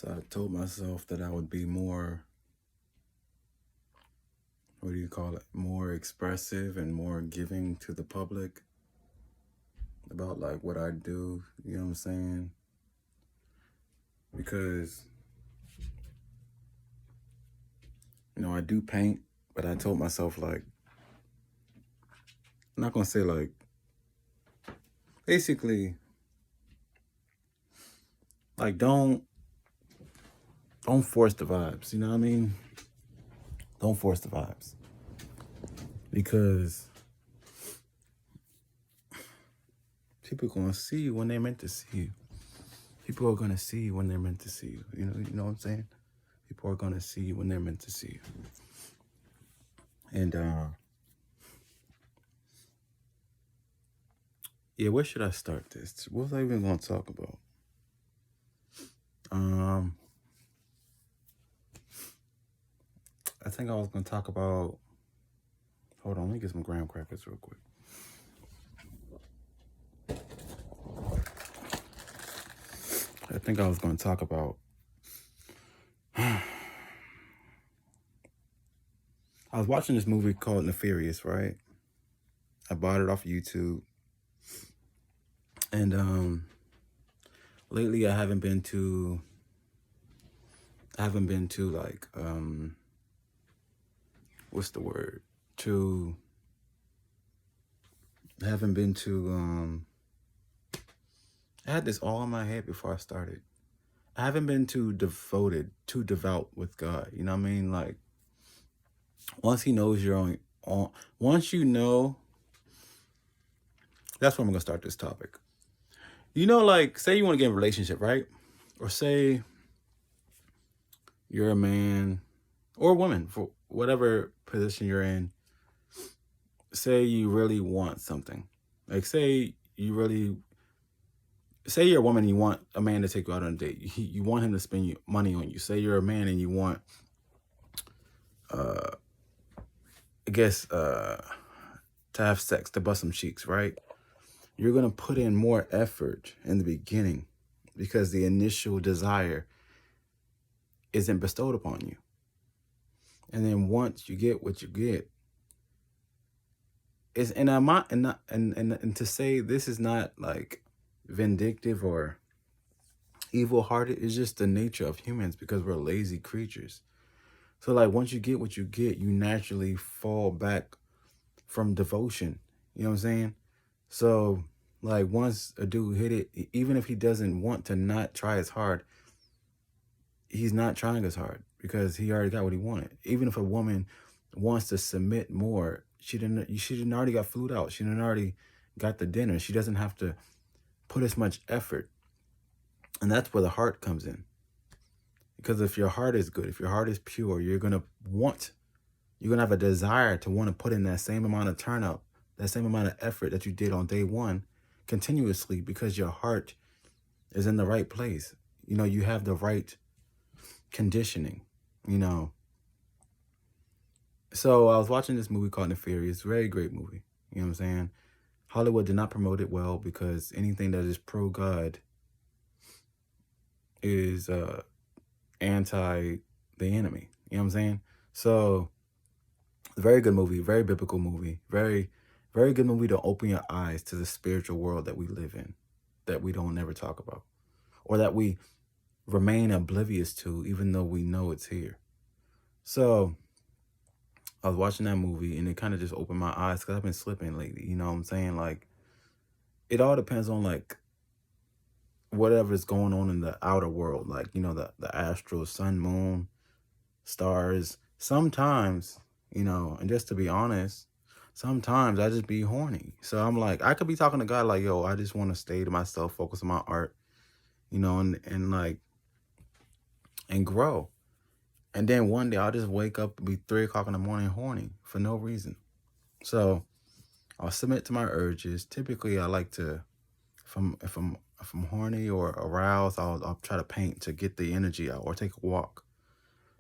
So I told myself that I would be more, what do you call it, more expressive and more giving to the public about like what I do, you know what I'm saying? Because, I do paint, but I told myself like, I'm not gonna say like, basically, like don't force the vibes, you know what I mean? Don't force the vibes. Because people are gonna see you when they're meant to see you. People are gonna see you when they're meant to see you. You know what I'm saying? People are gonna see you when they're meant to see you. And yeah, where should I start this? What was I even gonna talk about? I think I was gonna talk about, hold on, let me get some graham crackers real quick. I think I was gonna talk about I was watching this movie called Nefarious, right? I bought it off YouTube. And lately I haven't been to like what's the word? I haven't been to I had this all in my head before I started. I haven't been too devout with God. You know what I mean? Like once he knows you're once you know, that's where I'm gonna start this topic. Like say you want to get in a relationship, right? Or say you're a man or a woman, for whatever position you're in. Say you really want something. Like say you're a woman and you want a man to take you out on a date. You want him to spend money on you. Say you're a man and you want, to have sex, to bust some cheeks, right? You're going to put in more effort in the beginning because the initial desire isn't bestowed upon you. And then once you get what you get, and to say this is not like vindictive or evil-hearted, is just the nature of humans because we're lazy creatures. So like once you get what you get, you naturally fall back from devotion. You know what I'm saying? So like once a dude hit it, even if he doesn't want to not try as hard, he's not trying as hard because he already got what he wanted. Even if a woman wants to submit more, she didn't already got flued out. She didn't already got the dinner. She doesn't have to put as much effort. And that's where the heart comes in. Because if your heart is good, if your heart is pure, you're going to have a desire to want to put in that same amount of turnout, that same amount of effort that you did on day one continuously because your heart is in the right place. You have the right conditioning, So I was watching this movie called Nefarious, very great movie. You know what I'm saying? Hollywood did not promote it well because anything that is pro-God is anti the enemy. You know what I'm saying? So very good movie, very biblical movie, very, very good movie to open your eyes to the spiritual world that we live in, that we don't never talk about, or that we remain oblivious to, even though we know it's here. So I was watching that movie and it kind of just opened my eyes because I've been slipping lately. You know what I'm saying? Like, it all depends on like whatever's going on in the outer world, like, the astral, sun, moon, stars. Sometimes, and just to be honest, sometimes I just be horny. So I'm like, I could be talking to God like, yo, I just want to stay to myself, focus on my art, and like, and grow. And then one day I'll just wake up and be 3 o'clock in the morning horny for no reason. So I'll submit to my urges. Typically I like to, if I'm horny or aroused, I'll try to paint to get the energy out or take a walk.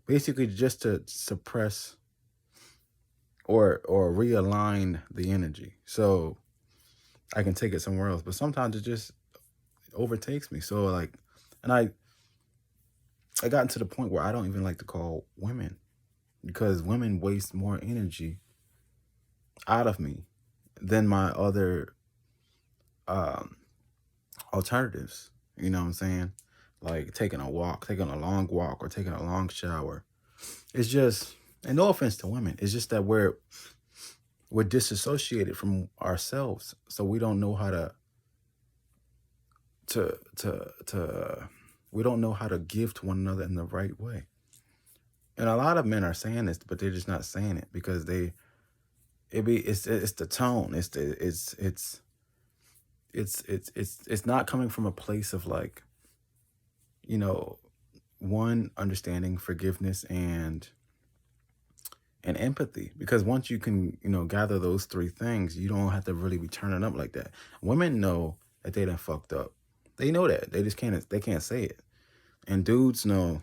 Basically just to suppress or realign the energy so I can take it somewhere else. But sometimes it just overtakes me. So like, and I gotten to the point where I don't even like to call women, because women waste more energy out of me than my other um, alternatives. You know what I'm saying? Like taking a walk, taking a long walk, or taking a long shower. It's just, and no offense to women, it's just that we're disassociated from ourselves, so we don't know how to we don't know how to give to one another in the right way. And a lot of men are saying this, but they're just not saying it because it's the tone, it's not coming from a place of like, you know, one, understanding, forgiveness, and empathy. Because once you can, gather those three things, you don't have to really be turning up like that. Women know that they done fucked up. They know that. They can't say it. And dudes know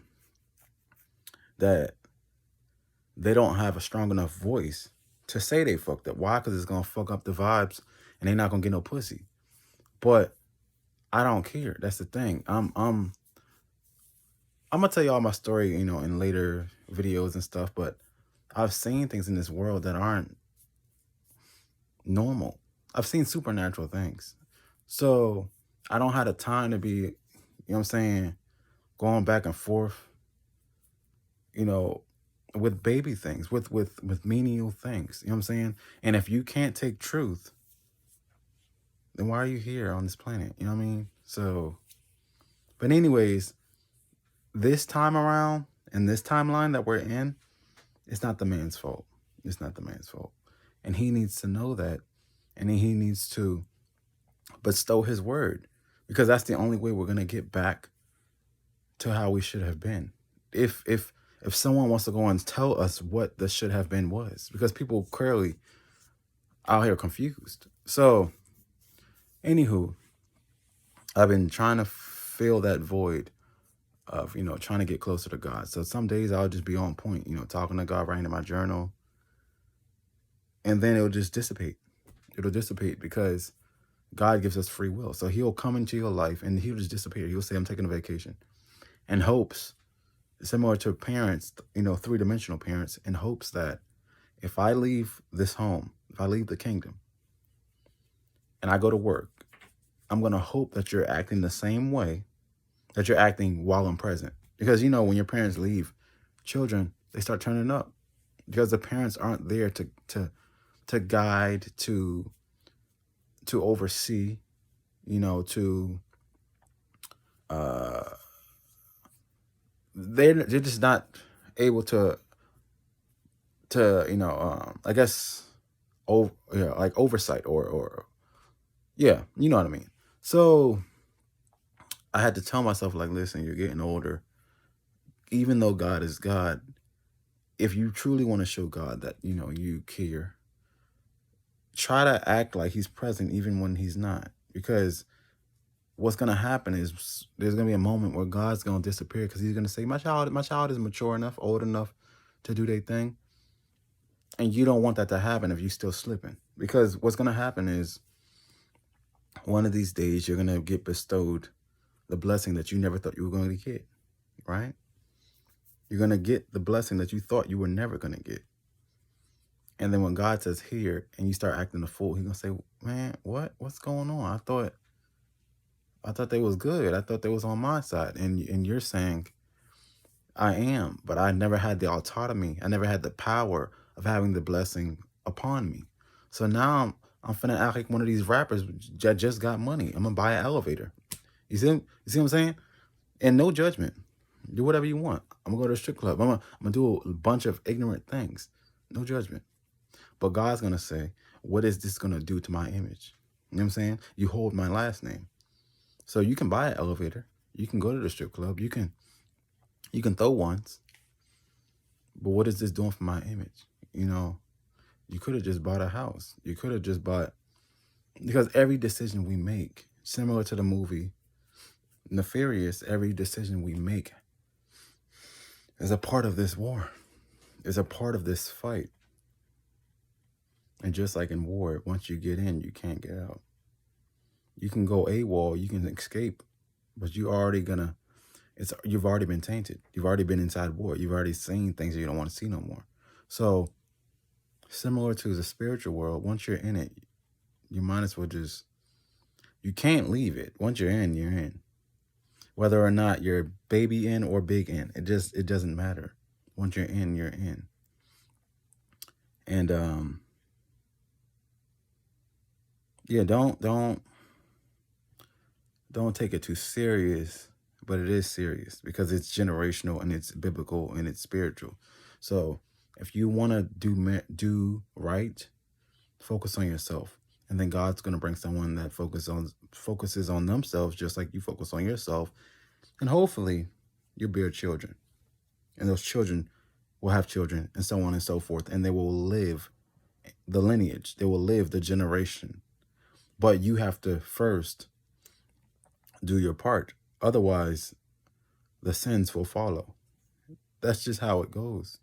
that they don't have a strong enough voice to say they fucked up. Why? Because it's gonna fuck up the vibes and they're not gonna get no pussy. But I don't care. That's the thing. I'm gonna tell y'all my story, in later videos and stuff, but I've seen things in this world that aren't normal. I've seen supernatural things. So I don't have the time to be, what I'm saying, going back and forth, you know, with baby things, with menial things. You know what I'm saying? And if you can't take truth, then why are you here on this planet? You know what I mean? So, but anyways, this time around, in this timeline that we're in, it's not the man's fault. It's not the man's fault. And he needs to know that. And he needs to bestow his word, because that's the only way we're going to get back to how we should have been. If someone wants to go and tell us what the should have been was, because people clearly out here confused. So, anywho, I've been trying to fill that void of, trying to get closer to God. So some days I'll just be on point, talking to God, writing in my journal, and then it'll just dissipate. It'll dissipate because God gives us free will. So he'll come into your life and he'll just disappear. He'll say, I'm taking a vacation. In hopes, similar to parents, three-dimensional parents, in hopes that if I leave this home, if I leave the kingdom and I go to work, I'm going to hope that you're acting the same way that you're acting while I'm present. Because, when your parents leave, children, they start turning up because the parents aren't there to guide, to oversee, they're just not able to I guess like oversight or yeah, you know what I mean. So I had to tell myself, like, listen, you're getting older. Even though God is God, if you truly want to show God that you care, try to act like he's present even when he's not. Because what's going to happen is there's going to be a moment where God's going to disappear, because he's going to say, my child is mature enough, old enough to do their thing. And you don't want that to happen if you're still slipping. Because what's going to happen is one of these days you're going to get bestowed the blessing that you never thought you were going to get, right? You're going to get the blessing that you thought you were never going to get. And then when God says here and you start acting a fool, he's going to say, man, what's going on? I thought they was good. I thought they was on my side. And you're saying, I am, but I never had the autonomy. I never had the power of having the blessing upon me. So now I'm finna act like one of these rappers that just got money. I'm gonna buy an elevator. You see what I'm saying? And no judgment. Do whatever you want. I'm gonna go to a strip club. I'm gonna do a bunch of ignorant things. No judgment. But God's gonna say, what is this gonna do to my image? You know what I'm saying? You hold my last name. So you can buy an elevator. You can go to the strip club. You can throw ones. But what is this doing for my image? You could have just bought a house. You could have just bought, because every decision we make, similar to the movie Nefarious, every decision we make is a part of this war, is a part of this fight. And just like in war, once you get in, you can't get out. You can go AWOL, you can escape, but you already gonna, you've already been tainted. You've already been inside war. You've already seen things that you don't want to see no more. So similar to the spiritual world, once you're in it, you might as well just, you can't leave it. Once you're in, you're in. Whether or not you're baby in or big in, it doesn't matter. Once you're in, you're in. And yeah, don't take it too serious, but it is serious because it's generational and it's biblical and it's spiritual. So if you want to do right, focus on yourself, and then God's going to bring someone that focuses on themselves just like you focus on yourself, and hopefully you'll bear children, and those children will have children, and so on and so forth, and they will live the lineage, they will live the generation. But you have to first do your part. Otherwise, the sins will follow. That's just how it goes.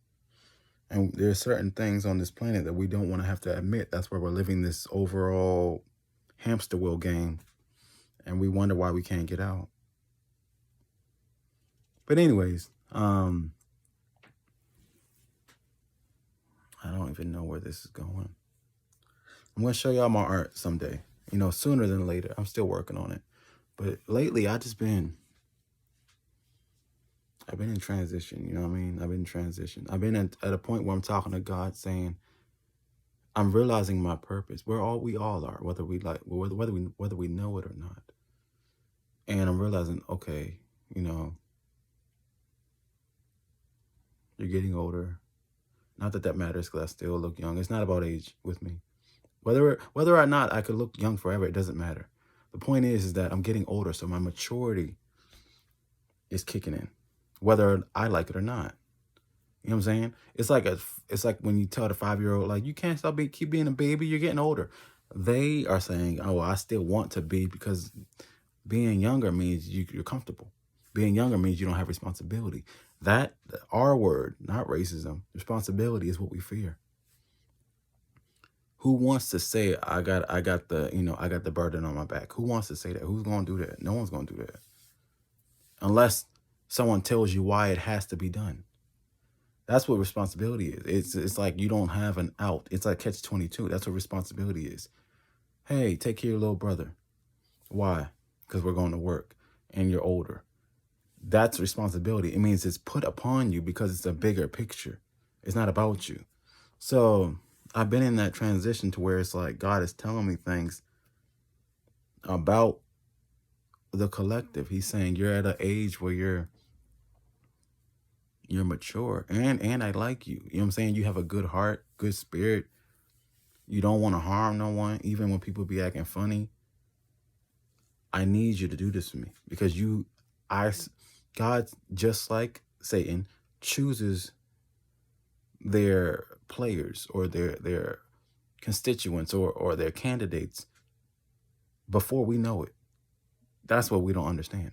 And there's certain things on this planet that we don't want to have to admit. That's why we're living this overall hamster wheel game. And we wonder why we can't get out. But anyways, I don't even know where this is going. I'm going to show y'all my art someday. You know, sooner than later. I'm still working on it. But lately, I've been in transition, you know what I mean? I've been in transition. I've been at a point where I'm talking to God saying, I'm realizing my purpose. We all are, whether we know it or not. And I'm realizing, okay, you know, you're getting older. Not that that matters because I still look young. It's not about age with me. Whether or not I could look young forever, it doesn't matter. The point is that I'm getting older, so my maturity is kicking in, whether I like it or not. You know what I'm saying? It's like when you tell the 5-year-old, like, you can't keep being a baby, you're getting older. They are saying, oh, I still want to be, because being younger means you're comfortable. Being younger means you don't have responsibility. That R word, not racism, responsibility is what we fear. Who wants to say I got the burden on my back? Who wants to say that? Who's going to do that? No one's going to do that. Unless someone tells you why it has to be done. That's what responsibility is. It's like you don't have an out. It's like catch-22. That's what responsibility is. Hey, take care of your little brother. Why? Because we're going to work and you're older. That's responsibility. It means it's put upon you because it's a bigger picture. It's not about you. So I've been in that transition to where it's like God is telling me things about the collective. He's saying you're at an age where you're mature and I like you. You know what I'm saying? You have a good heart, good spirit. You don't want to harm no one, even when people be acting funny. I need you to do this for me because God, just like Satan, chooses their players or their constituents or their candidates before we know it. That's what we don't understand.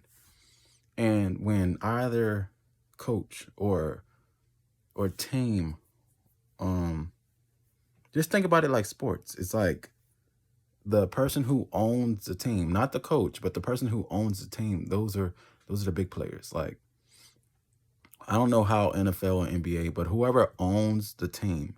And when either coach or team, just think about it like sports. It's like the person who owns the team, not the coach, but the person who owns the team. Those are the big players. Like, I don't know how NFL and NBA, but whoever owns the team,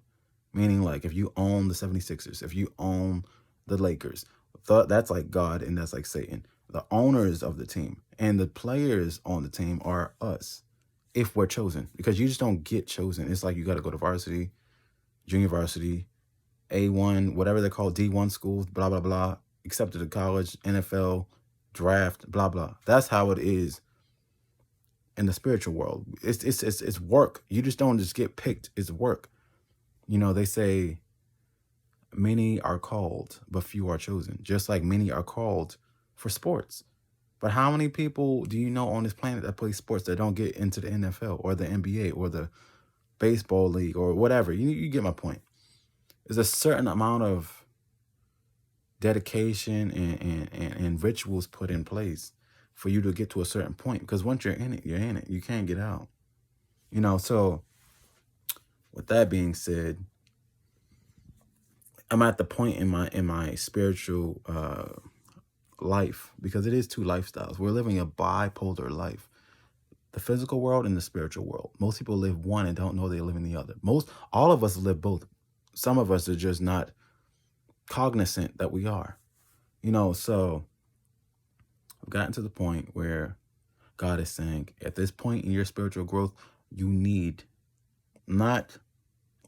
meaning like if you own the 76ers, if you own the Lakers, that's like God and that's like Satan. The owners of the team and the players on the team are us if we're chosen, because you just don't get chosen. It's like you got to go to varsity, junior varsity, A1, whatever they're called, D1 schools, blah, blah, blah, accepted to college, NFL, draft, blah, blah. That's how it is in the spiritual world. It's work. You just don't just get picked. It's work. You know, they say many are called, but few are chosen. Just like many are called for sports. But how many people do you know on this planet that play sports that don't get into the NFL or the NBA or the baseball league or whatever? You get my point. There's a certain amount of dedication and rituals put in place for you to get to a certain point. Because once you're in it, you're in it. You can't get out. You know, so with that being said, I'm at the point in my spiritual life, because it is two lifestyles. We're living a bipolar life. the physical world and the spiritual world. Most people live one and don't know they live in the other. All of us live both. Some of us are just not cognizant that we are. So I've gotten to the point where God is saying, at this point in your spiritual growth, you need, not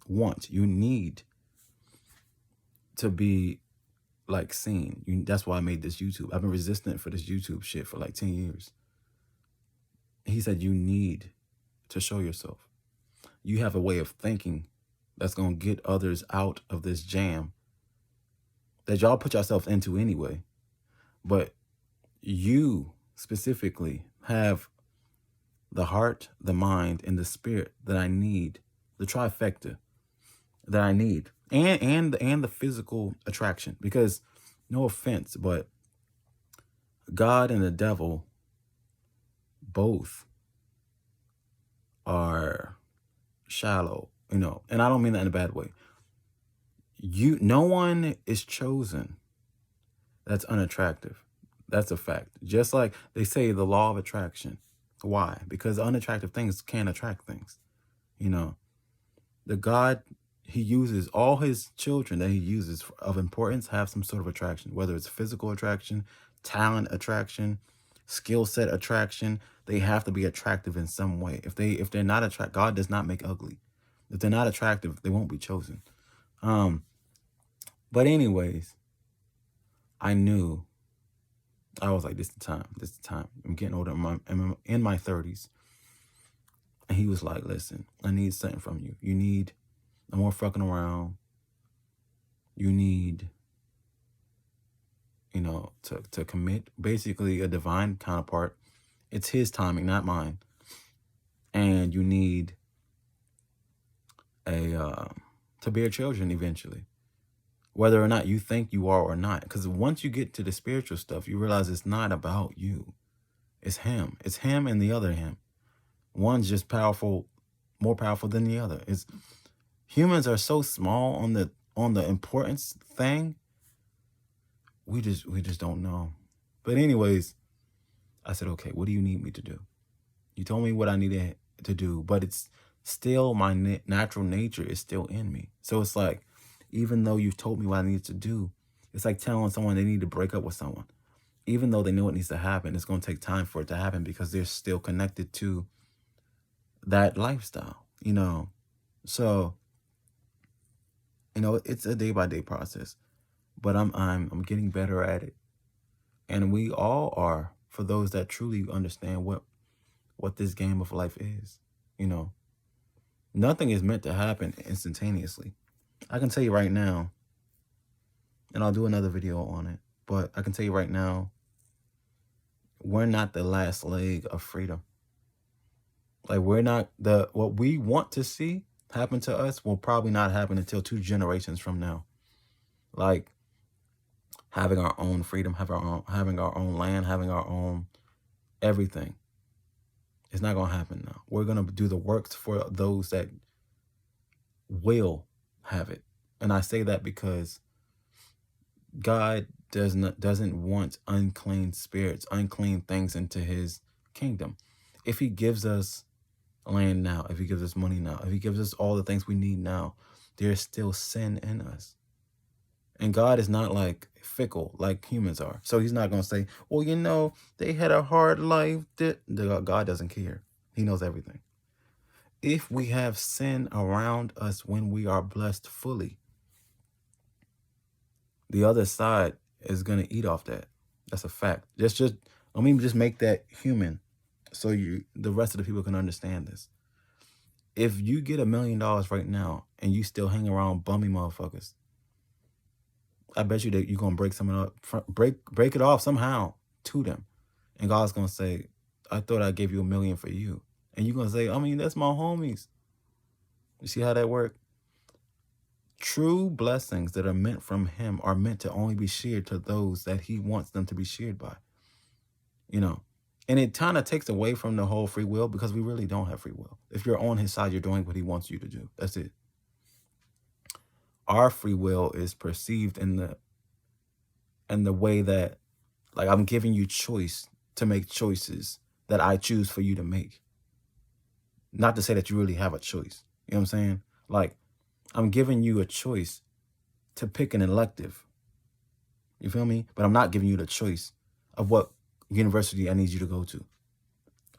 want, you need to be like seen. That's why I made this YouTube. I've been resistant for this YouTube shit for like 10 years. He said, you need to show yourself. You have a way of thinking that's going to get others out of this jam that y'all put yourself into anyway. But you specifically have the heart, the mind, and the spirit that I need, the trifecta that I need, and the physical attraction. Because, no offense, but God and the devil both are shallow, and I don't mean that in a bad way. No one is chosen that's unattractive. That's a fact. Just like they say the law of attraction. Why? Because unattractive things can attract things. The God, he uses all his children that he uses of importance have some sort of attraction, whether it's physical attraction, talent attraction, skill set attraction. They have to be attractive in some way. If they're not attractive, God does not make ugly. If they're not attractive, they won't be chosen. But anyways, I knew, I was like, this is the time. I'm getting older. I'm in my 30s. And he was like, listen, I need something from you. You need no more fucking around. You need, to commit, basically a divine counterpart. It's his timing, not mine. And you need to bear children eventually, whether or not you think you are or not. Because once you get to the spiritual stuff, you realize it's not about you. It's him. It's him and the other him. One's just powerful, more powerful than the other. Humans are so small on the importance thing. We just don't know. But anyways, I said, okay, what do you need me to do? You told me what I needed to do, but it's still my natural nature is still in me. So it's like, even though you've told me what I need to do, it's like telling someone they need to break up with someone. Even though they know it needs to happen, it's going to take time for it to happen because they're still connected to that lifestyle, So, it's a day-by-day process, but I'm getting better at it. And we all are, for those that truly understand what this game of life is. Nothing is meant to happen instantaneously. I can tell you right now, and I'll do another video on it, but I can tell you right now, we're not the last leg of freedom. Like, we're not what we want to see happen to us will probably not happen until 2 generations from now. Like, having our own freedom, having our own land, having our own everything. It's not going to happen now. We're going to do the works for those that will have it. And I say that because God doesn't want unclean spirits, unclean things into his kingdom. If he gives us land now, if he gives us money now, if he gives us all the things we need now, there's still sin in us. And God is not like fickle like humans are. So he's not going to say, well, they had a hard life. God doesn't care. He knows everything. If we have sin around us when we are blessed fully, the other side is going to eat off that. That's a fact. Just let me just make that human so the rest of the people can understand this. If you get $1 million right now and you still hang around bummy motherfuckers, I bet you that you're gonna break someone up, break it off somehow to them, and God's gonna say, "I thought I gave you $1 million for you," and you're gonna say, that's my homies." You see how that works? True blessings that are meant from him are meant to only be shared to those that he wants them to be shared by. And it kind of takes away from the whole free will, because we really don't have free will. If you're on his side, you're doing what he wants you to do. That's it. Our free will is perceived in the way that, like, I'm giving you choice to make choices that I choose for you to make. Not to say that you really have a choice. You know what I'm saying? Like, I'm giving you a choice to pick an elective. You feel me? But I'm not giving you the choice of what university I need you to go to.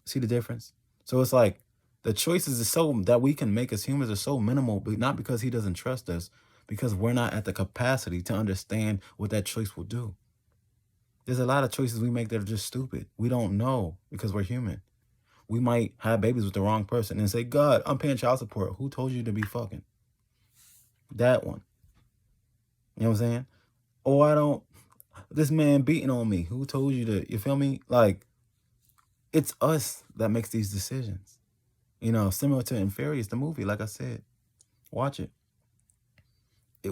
See the difference? So it's like the choices is so that we can make as humans are so minimal, but not because he doesn't trust us, because we're not at the capacity to understand what that choice will do. There's a lot of choices we make that are just stupid. We don't know because we're human. We might have babies with the wrong person and say, God, I'm paying child support. Who told you to be fucking? That one. You know what I'm saying? Oh, I don't, this man beating on me. Who told you to, you feel me? Like, it's us that makes these decisions. You know, similar to Nefarious, the movie, like I said. Watch it. He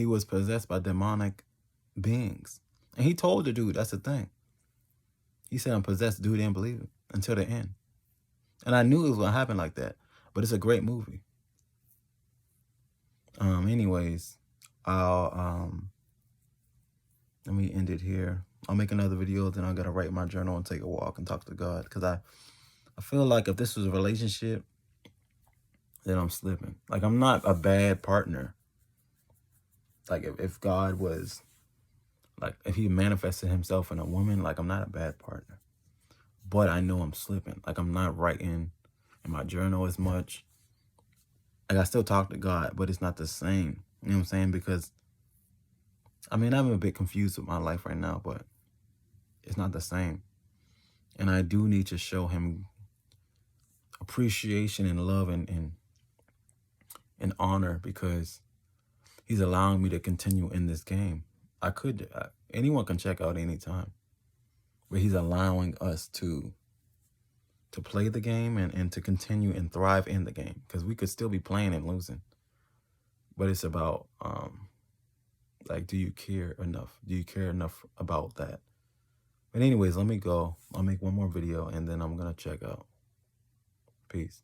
was possessed by demonic beings. And he told the dude, that's the thing. He said, I'm possessed. Dude didn't believe it until the end. And I knew it was going to happen like that. But it's a great movie. Anyways, I'll let me end it here. I'll make another video, then I gotta write my journal and take a walk and talk to God. Because I feel like if this was a relationship, then I'm slipping. Like, I'm not a bad partner. Like, if God was, like, if he manifested himself in a woman, like, I'm not a bad partner. But I know I'm slipping. Like, I'm not writing in my journal as much. Like, I still talk to God, but it's not the same. You know what I'm saying? Because, I mean, I'm a bit confused with my life right now, but it's not the same. And I do need to show him appreciation and love and honor, because he's allowing me to continue in this game. Anyone can check out anytime, but he's allowing us to play the game and to continue and thrive in the game, because we could still be playing and losing. But it's about, like, do you care enough? Do you care enough about that? But anyways, let me go. I'll make one more video and then I'm going to check out. Peace.